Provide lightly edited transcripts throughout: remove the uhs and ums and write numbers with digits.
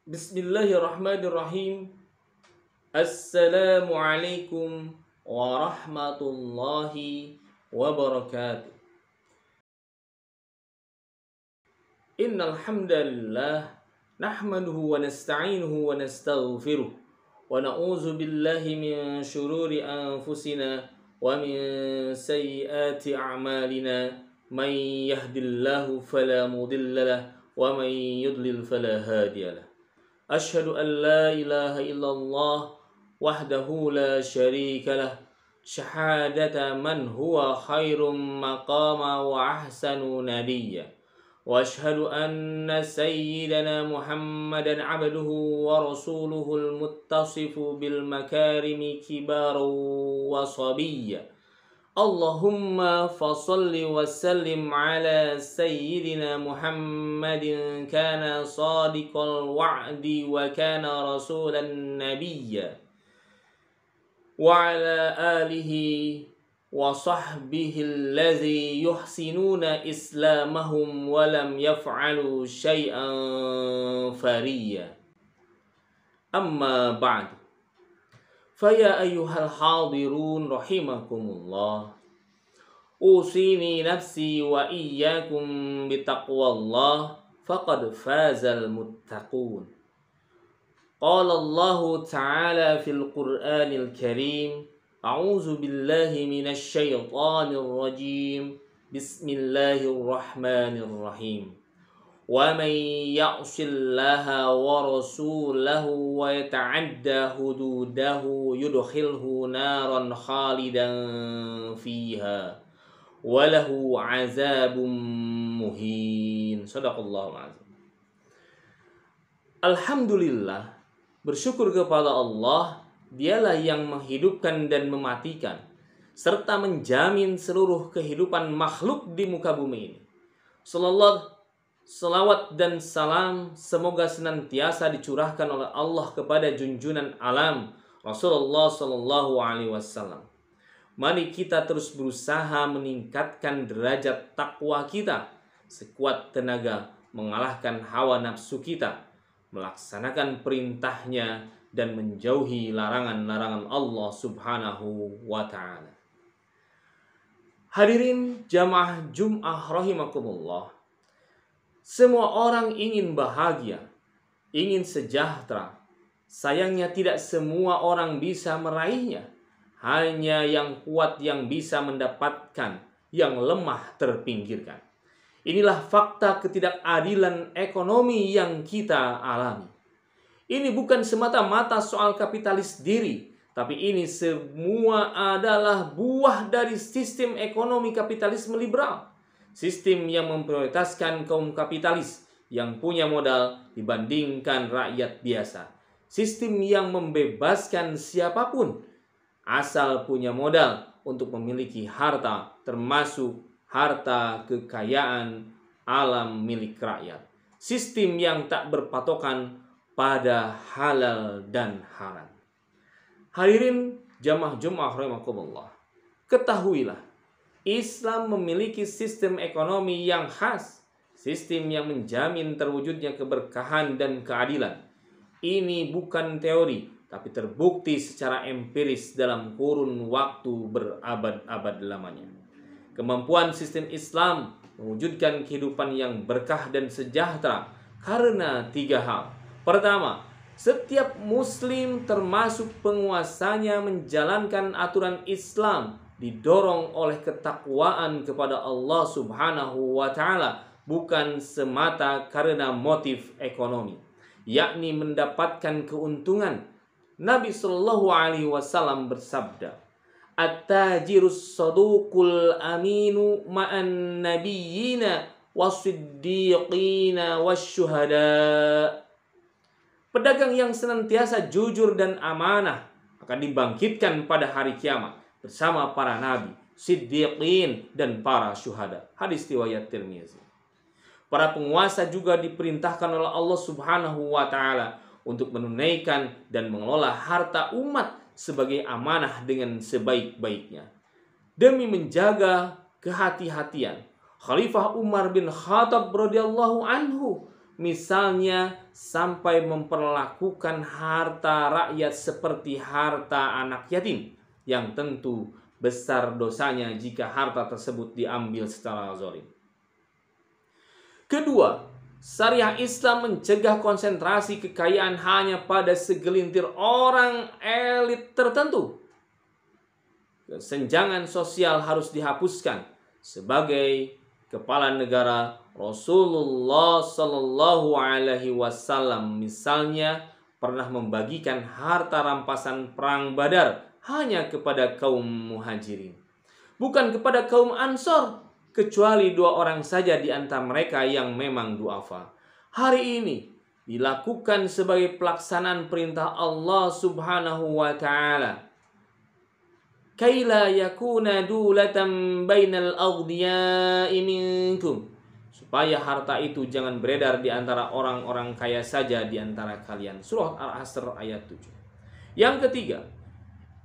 Bismillahirrahmanirrahim. Assalamualaikum warahmatullahi wabarakatuh. Innal hamdalillah nahmaduhu wa nasta'inuhu wa nastaghfiruh wa na'udzu billahi min shururi anfusina wa min sayyiati a'malina. Man yahdihillahu fala mudilla lahu wa man yudlil fala hadiya lahu. Asyhadu an la ilaha illallah wahdahu la syarika lah, syahadata man huwa khairum maqama wa ahsanu nadiyya. Wa asyhadu anna sayyidana Muhammadan abduhu wa rasuluhul muttasifu bil makarimi kibaru wa sabiyya. Allahumma fasalli wa sallim ala sayyidina Muhammadin kana sadiqal wa'di wa kana rasulan nabiyya wa ala alihi wa sahbihi alladhi yuhsinuna islamahum wa lam yaf'alu syai'an fariyya. Amma ba'du. Faya ayyuhal hadirun rahimakumullah. Usini nafsi wa iyyakum bitaqwallah faqad fazal muttaqun. Qala Allah Ta'ala fil Qur'anil Karim. A'udzu billahi minasy syaithanir rajim. Bismillahirrahmanirrahim. Wa man ya'sillaha wa rasulahu wa yata'adda hududahu yudkhilhu naran khalidan fiha wa lahu 'adzabun muhin. Shadaqallahul azim. Alhamdulillah, bersyukur kepada Allah, Dialah yang menghidupkan dan mematikan serta menjamin seluruh kehidupan makhluk di muka bumi ini. Salawat dan salam semoga senantiasa dicurahkan oleh Allah kepada junjungan alam Rasulullah Sallallahu Alaihi Wasallam. Mari kita terus berusaha meningkatkan derajat takwa kita, sekuat tenaga mengalahkan hawa nafsu kita, melaksanakan perintahnya dan menjauhi larangan-larangan Allah Subhanahu wa Ta'ala. Hadirin jamaah Jum'ah rahimakumullah. Semua orang ingin bahagia, ingin sejahtera. Sayangnya tidak semua orang bisa meraihnya. Hanya yang kuat yang bisa mendapatkan, yang lemah terpinggirkan. Inilah fakta ketidakadilan ekonomi yang kita alami. Ini bukan semata-mata soal kapitalis diri, tapi ini semua adalah buah dari sistem ekonomi kapitalisme liberal. Sistem yang memprioritaskan kaum kapitalis yang punya modal dibandingkan rakyat biasa. Sistem yang membebaskan siapapun asal punya modal untuk memiliki harta, termasuk harta kekayaan alam milik rakyat. Sistem yang tak berpatokan pada halal dan haram. Hadirin jamaah Jum'ah rahimakumullah, ketahuilah, Islam memiliki sistem ekonomi yang khas, sistem yang menjamin terwujudnya keberkahan dan keadilan. Ini bukan teori, tapi terbukti secara empiris dalam kurun waktu berabad-abad lamanya. Kemampuan sistem Islam mewujudkan kehidupan yang berkah dan sejahtera karena 3 hal. Pertama, setiap muslim termasuk penguasanya menjalankan aturan Islam didorong oleh ketakwaan kepada Allah Subhanahu wa Ta'ala, bukan semata karena motif ekonomi, yakni mendapatkan keuntungan. Nabi Shallallahu Alaihi Wasallam bersabda, "At-tajirus saduqul aminu ma'an nabiyyina was-siddiqina wasyuhada." Pedagang yang senantiasa jujur dan amanah akan dibangkitkan pada hari kiamat bersama para nabi, siddiqin, dan para syuhada. Hadis riwayat Tirmizi. Para penguasa juga diperintahkan oleh Allah Subhanahu wa taala untuk menunaikan dan mengelola harta umat sebagai amanah dengan sebaik-baiknya. Demi menjaga kehati-hatian, Khalifah Umar bin Khattab radhiyallahu anhu misalnya sampai memperlakukan harta rakyat seperti harta anak yatim, yang tentu besar dosanya jika harta tersebut diambil secara zalim. Kedua, syariah Islam mencegah konsentrasi kekayaan hanya pada segelintir orang elit tertentu. Kesenjangan sosial harus dihapuskan. Sebagai kepala negara, Rasulullah Shallallahu Alaihi Wasallam misalnya pernah membagikan harta rampasan perang Badar hanya kepada kaum muhajirin, bukan kepada kaum ansor, kecuali 2 orang saja di antara mereka yang memang duafa. Hari ini dilakukan sebagai pelaksanaan perintah Allah Subhanahu wa taala. Kaila yakuna dulatan bainal aghniya'i minkum, supaya harta itu jangan beredar di antara orang-orang kaya saja di antara kalian. Surah Al-Asr ayat 7. Yang ketiga,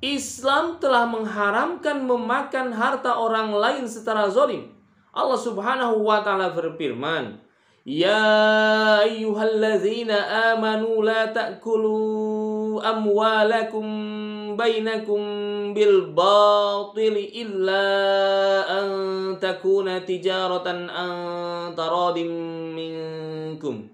Islam telah mengharamkan memakan harta orang lain secara zalim. Allah Subhanahu wa taala berfirman, "Ya ayyuhalladzina amanu la ta'kulu amwalakum bainakum bil batili illa an takuna tijaratan an taradim minkum."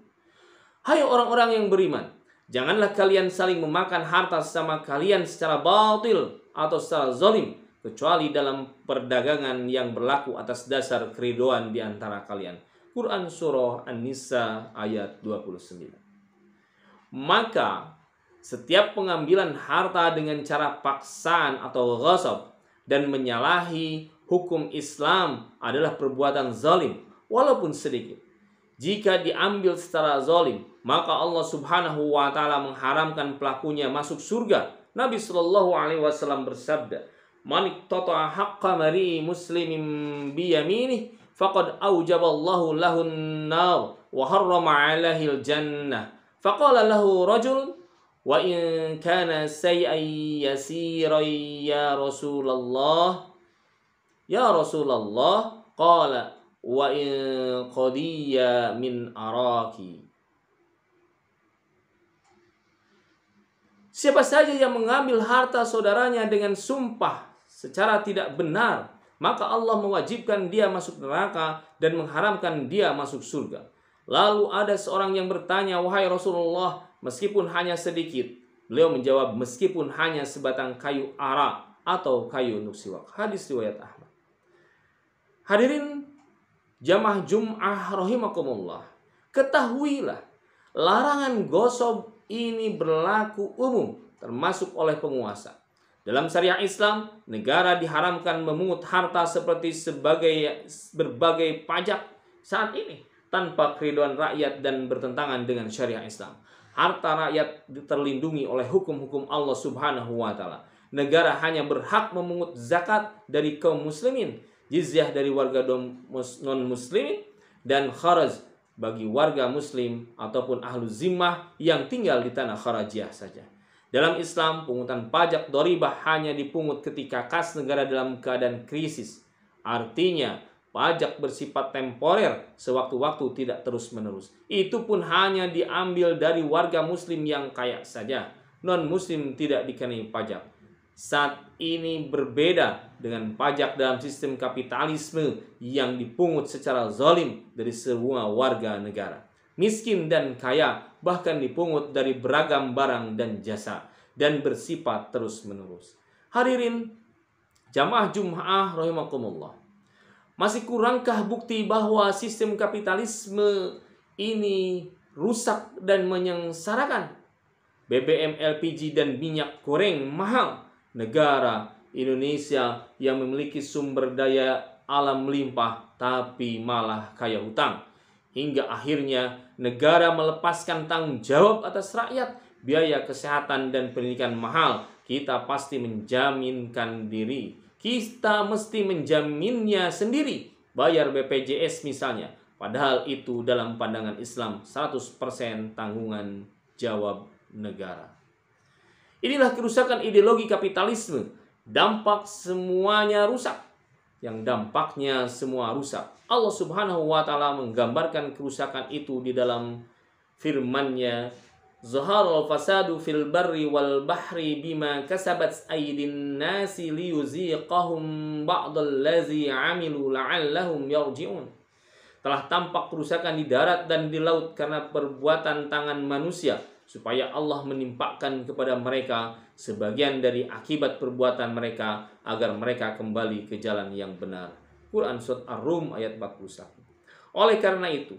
Hai orang-orang yang beriman, janganlah kalian saling memakan harta sesama kalian secara batil atau secara zalim, kecuali dalam perdagangan yang berlaku atas dasar keridhaan di antara kalian. Quran Surah An-Nisa ayat 29. Maka setiap pengambilan harta dengan cara paksaan atau ghasab dan menyalahi hukum Islam adalah perbuatan zalim walaupun sedikit. Jika diambil secara zalim, maka Allah Subhanahu wa taala mengharamkan pelakunya masuk surga. Nabi sallallahu alaihi wasallam bersabda, "Man iqtata'a haqqa mari muslimin bi yaminih faqad aujaballahu lahun nar wa harrama 'alaihi al-jannah." Faqala lahu rajul, "Wa in kana say'an yasiran ya Rasulullah?" "Ya Rasulullah." Qala, "Wa in qadiya min araki." Siapa saja yang mengambil harta saudaranya dengan sumpah secara tidak benar, maka Allah mewajibkan dia masuk neraka dan mengharamkan dia masuk surga. Lalu ada seorang yang bertanya, "Wahai Rasulullah, meskipun hanya sedikit?" Beliau menjawab, "Meskipun hanya sebatang kayu ara atau kayu untuk siwak." Hadis riwayat Ahmad. Hadirin jamaah Jum'ah rahimakumullah, ketahuilah larangan gosok ini berlaku umum, termasuk oleh penguasa. Dalam syariah Islam, negara diharamkan memungut harta seperti berbagai pajak saat ini tanpa keridhaan rakyat dan bertentangan dengan syariah Islam. Harta rakyat terlindungi oleh hukum-hukum Allah Subhanahu wa taala. Negara hanya berhak memungut zakat dari kaum muslimin, jizyah dari warga non-muslimin, dan kharaj bagi warga muslim ataupun ahlu zimmah yang tinggal di tanah kharajiyah saja. Dalam Islam, pungutan pajak doribah hanya dipungut ketika kas negara dalam keadaan krisis. Artinya, pajak bersifat temporer, sewaktu-waktu, tidak terus-menerus. Itu pun hanya diambil dari warga muslim yang kaya saja. Non-muslim tidak dikenai pajak. Saat ini berbeda dengan pajak dalam sistem kapitalisme yang dipungut secara zalim dari semua warga negara. Miskin dan kaya bahkan dipungut dari beragam barang dan jasa dan bersifat terus-menerus. Hadirin jamaah Jum'ah rahimakumullah, masih kurangkah bukti bahwa sistem kapitalisme ini rusak dan menyengsarakan? BBM, LPG, dan minyak goreng mahal. Negara Indonesia yang memiliki sumber daya alam melimpah tapi malah kaya hutang. Hingga akhirnya negara melepaskan tanggung jawab atas rakyat, biaya kesehatan dan pendidikan mahal kita pasti menjaminkan diri. Kita mesti menjaminnya sendiri. Bayar BPJS misalnya. Padahal itu dalam pandangan Islam 100% tanggungan jawab negara. Inilah kerusakan ideologi kapitalisme. Dampak semuanya rusak. Yang dampaknya semua rusak. Allah Subhanahu wa taala menggambarkan kerusakan itu di dalam firman-Nya, "Zaharal fasadu fil barri wal bahri bima kasabat aydin nasi liyuziqahum ba'dal ladzi 'amilu la'allahum yarji'un." Telah tampak kerusakan di darat dan di laut karena perbuatan tangan manusia, supaya Allah menimpakan kepada mereka sebagian dari akibat perbuatan mereka, agar mereka kembali ke jalan yang benar. Quran Surat Ar-Rum ayat 41. Oleh karena itu,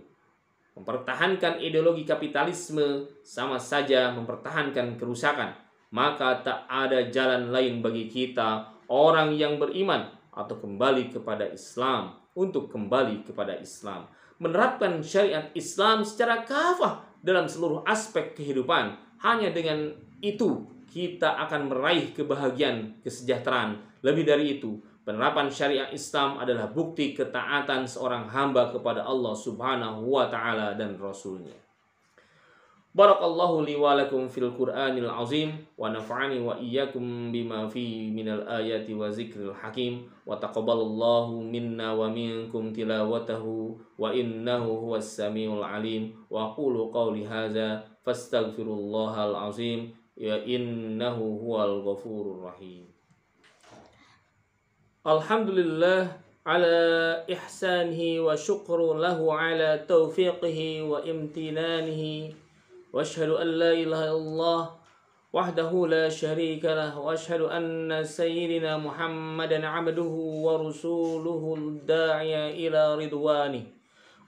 mempertahankan ideologi kapitalisme sama saja mempertahankan kerusakan. Maka tak ada jalan lain bagi kita, orang yang beriman, atau kembali kepada Islam, untuk kembali kepada Islam. Menerapkan syariat Islam secara kafah dalam seluruh aspek kehidupan. Hanya dengan itu kita akan meraih kebahagiaan, kesejahteraan. Lebih dari itu, penerapan syariat Islam adalah bukti ketaatan seorang hamba kepada Allah Subhanahu wa taala dan Rasul-Nya. Barakallahu li wa lakum fil Qur'anil azim wa nafa'ani wa iyyakum bima fi minal ayati wa zikril hakim wa taqabbalallahu minna wa minkum tilawatahu wa innahu huwas samiul alim wa aqulu qawli hadza fastaghfirullahal azim ya innahu huwal ghafurur rahim. Alhamdulillah ala ihsanihi wa syukru lahu ala taufiqihi wa imtinanihi wa ashhadu an la ilaha illallah wahdahu la syarika lah wa ashhadu anna sayyidina Muhammadan abduhu wa rasuluhu da'iya ila ridwani.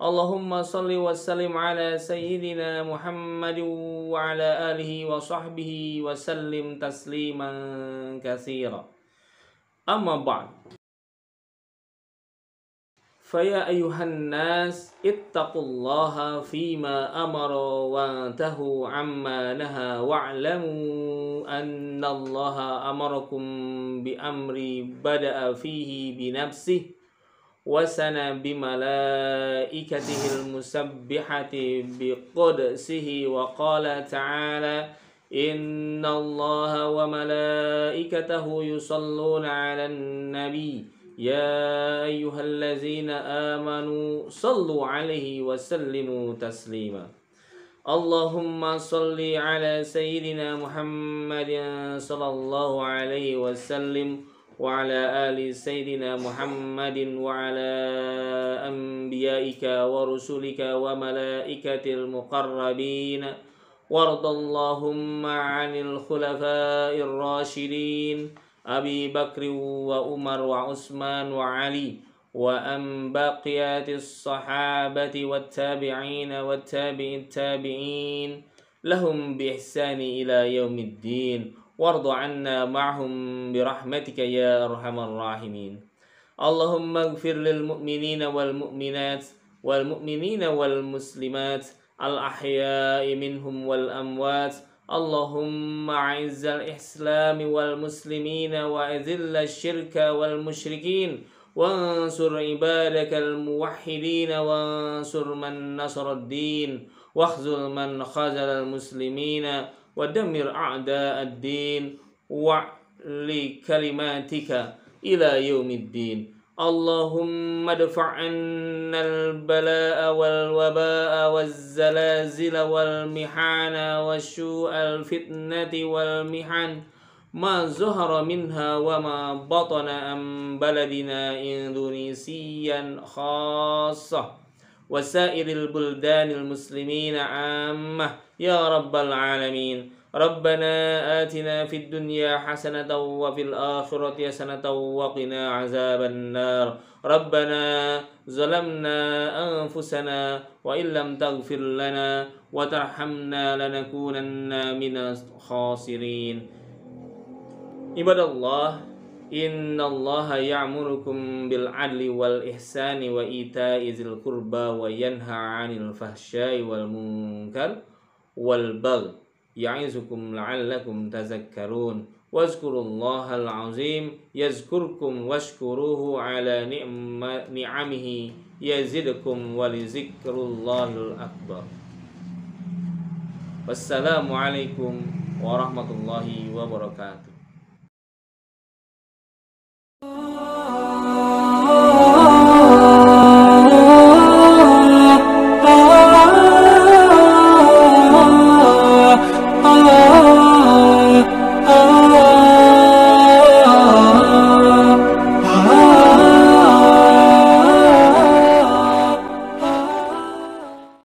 Allahumma salli wa sallim ala sayyidina Muhammadin wa ala alihi wa sahbihi wa sallim tasliman katsira. Amma ba'd. Faya ayuhan nas ittaqullaha fima amara wa tahu amma naha wa'lamu annallaha amarakum bi amri bada'a fihi bi nafsihi wa sana bi malaikatihil musabbihati bi qudsihi wa qala ta'ala innallaha wa malaikatahu yusalluna 'alan nabi ya ayyuhallazina amanu sallu 'alaihi wa sallimu taslima. Allahumma salli 'ala sayyidina Muhammadin sallallahu 'alaihi wa sallim wa 'ala ali sayyidina Muhammadin wa 'ala anbiya'ika wa rusulika wa malaikatil muqarrabin. Wardallahumma 'anil khulafa'ir rasyidin Abi Bakr wa Umar wa Utsman wa Ali wa an baqiyatis sahabati wat tabi'in wat tabi'it tabi'in lahum bi ihsani ila yaumiddin warḍa 'anna ma'hum bi rahmatika ya arhamar rahimin. Allahumma ighfir lil mu'minina wal mu'minat wal mu'minina wal muslimat al ahya'i minhum wal amwat. Allahumma a'izzal islami wal muslimina wa azillal syirka wal musyrikin wansur ibadakal muwahhidina wansur man nasarad din wakhzul man khazalal muslimina wa dammir a'da'ad din wa'li kalimatika ila yaumiddin. Allahumma dafa'annal bala'a wal waba'a wal zalazila wal mihana wa syu'al fitnati wal mihan ma zuhara minha wa ma batana am baladina indonesian khassah wa sairil buldanil muslimina ammah ya rabbal alamin. Rabbana atina fid dunya hasanatan wa fil akhirati hasanatan wa qina azaban nar. Rabbana zalamna anfusana wa illam taghfir lana wa tarhamna lanakunanna minas khasirin. Ibadallah, innallaha ya'murukum bil adli wal ihsani wa ita'i dzil qurba wa yanha 'anil fahsya'i wal munkar wal baghi ya'izukum la'allakum tazakkarun. wazkurullahal azim yazkurkum washkuruhu ala ni'amihi yazidkum walizikrullahil akbar. Wassalamualaikum warahmatullahi wabarakatuh.